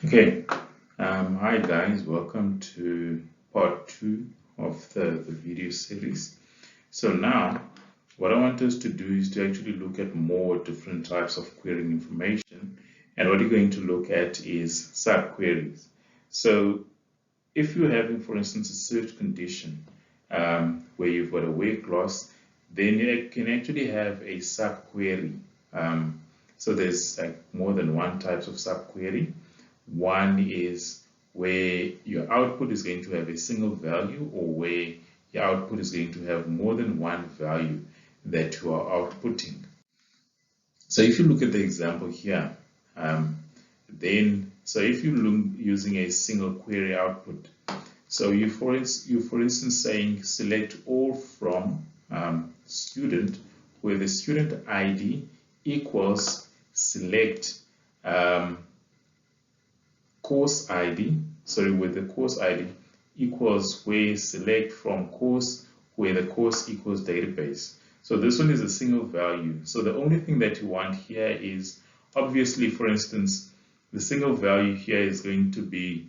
Okay, hi guys, welcome to part 2 of the video series. So now, what I want us to do is to actually look at more different types of querying information, and what you're going to look at is subqueries. So if you're having, for instance, a search condition where you've got a weight loss, then you can actually have a subquery. So there's like more than one types of subquery. One is where your output is going to have a single value, or where your output is going to have more than one value that you are outputting. So if you look at the example here, so if you look using a single query output, so you for instance saying select all from student, where the student ID equals select course ID, with the course ID equals where select from course, where the course equals database. So this one is a single value. So the only thing that you want here is, obviously, for instance, the single value here is going to be,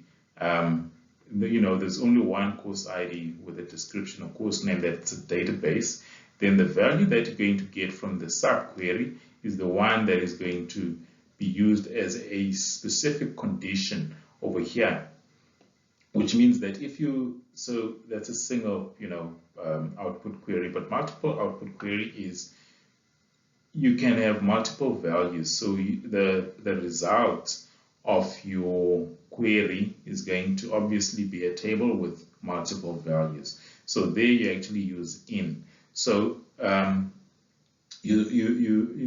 there's only one course ID with a description or course name that's a database. Then the value that you're going to get from the subquery is the one that is going to be used as a specific condition over here, which means that if you, so that's a single, output query, but multiple output query is you can have multiple values. So the result of your query is going to obviously be a table with multiple values. So there you actually use in. So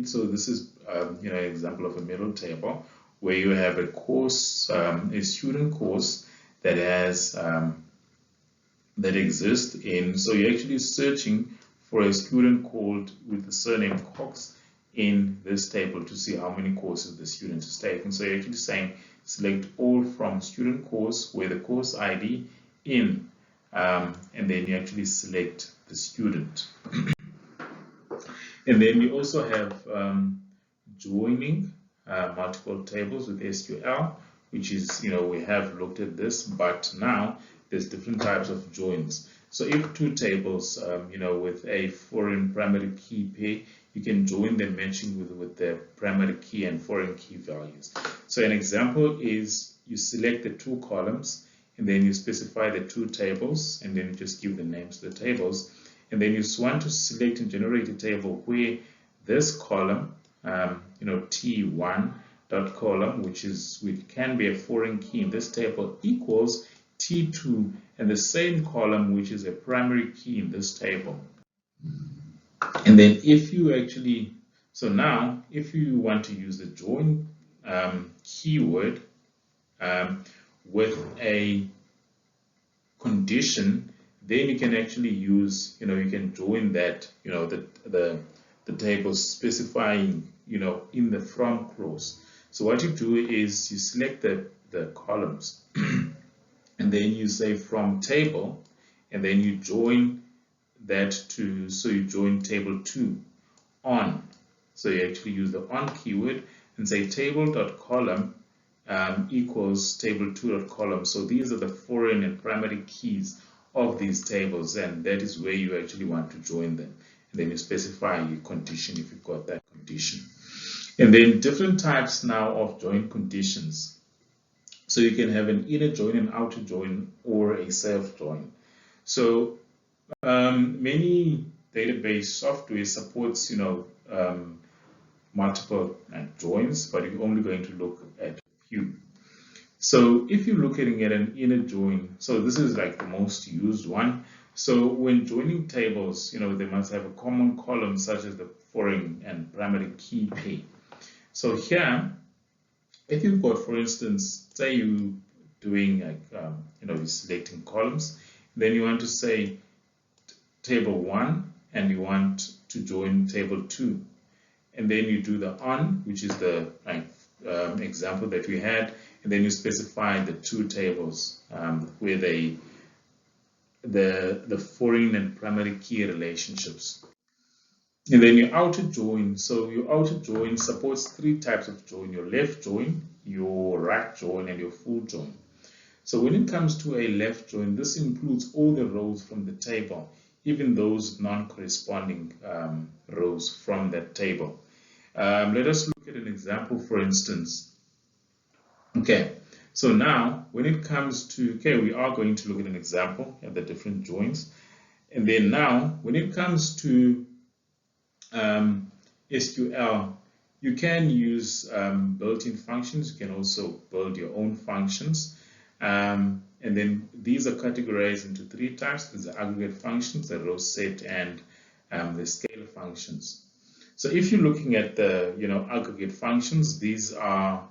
so this is an example of a middle table where you have a course, a student course that has that exists in. So you're actually searching for a student called with the surname Cox in this table to see how many courses the student is taking. So you're actually saying select all from student course where the course ID in, and then you actually select the student. And then we also have joining multiple tables with SQL, which is, we have looked at this, but now there's different types of joins. So if two tables, with a foreign primary key pair, you can join them matching with the primary key and foreign key values. So an example is you select the two columns, and then you specify the two tables, and then you just give the names to the tables. And then you want to select and generate a table where this column, T1 dot column, which can be a foreign key in this table, equals T2 and the same column, which is a primary key in this table. And then if you actually, so now if you want to use the join keyword with a condition, then you can actually use, you can join that, the table specifying, in the from clause. So what you do is you select the columns and then you say from table, and then you join that to, so you join table 2 on. So you actually use the on keyword and say table.column equals table2.column. So these are the foreign and primary keys of these tables, and that is where you actually want to join them. And then you specify your condition if you've got that condition. And then different types now of join conditions. So you can have an inner join, an outer join, or a self join. So many database software supports, multiple joins, but you're only going to look at a few. So if you're looking at an inner join, so this is like the most used one. So when joining tables, they must have a common column such as the foreign and primary key pair. So here, if you've got, for instance, say you doing like, you're selecting columns, then you want to say table 1 and you want to join table 2. And then you do the on, which is the example that we had, and then you specify the two tables where the foreign and primary key relationships. And then your outer join. So your outer join supports three types of join: your left join, your right join, and your full join. So when it comes to a left join, this includes all the rows from the table, even those non-corresponding rows from that table. Let us look at an example, for instance. Okay, so now when it comes to, okay, we are going to look at an example of the different joins. And then now, when it comes to SQL, you can use built-in functions. You can also build your own functions. And then these are categorized into three types. There's the aggregate functions, the row set, and the scalar functions. So if you're looking at the aggregate functions, these are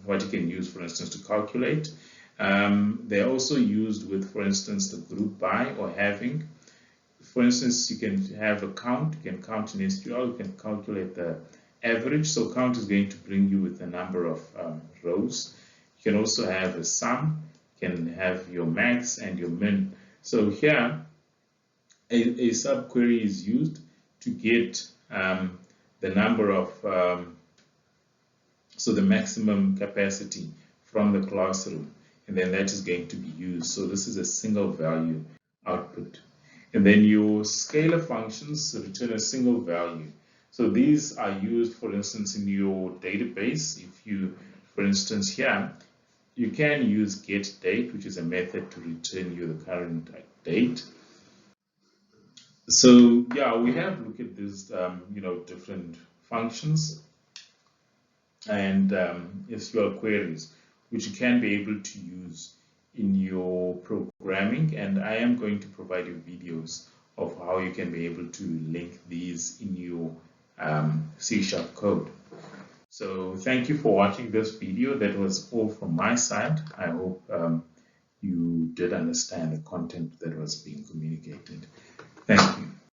what you can use, for instance, to calculate. They're also used with, for instance, the group by or having. For instance, you can have a count. You can count in SQL. You can calculate the average. So count is going to bring you with the number of rows. You can also have a sum. You can have your max and your min. So here, a subquery is used to get the number of, so the maximum capacity from the classroom. And then that is going to be used. So this is a single value output. And then your scalar functions return a single value. So these are used, for instance, in your database. If you, for instance, here, you can use getDate, which is a method to return you the current date. So yeah, we have looked at these, different functions and SQL queries, which you can be able to use in your programming. And I am going to provide you videos of how you can be able to link these in your C# code. So thank you for watching this video. That was all from my side. I hope you did understand the content that was being communicated.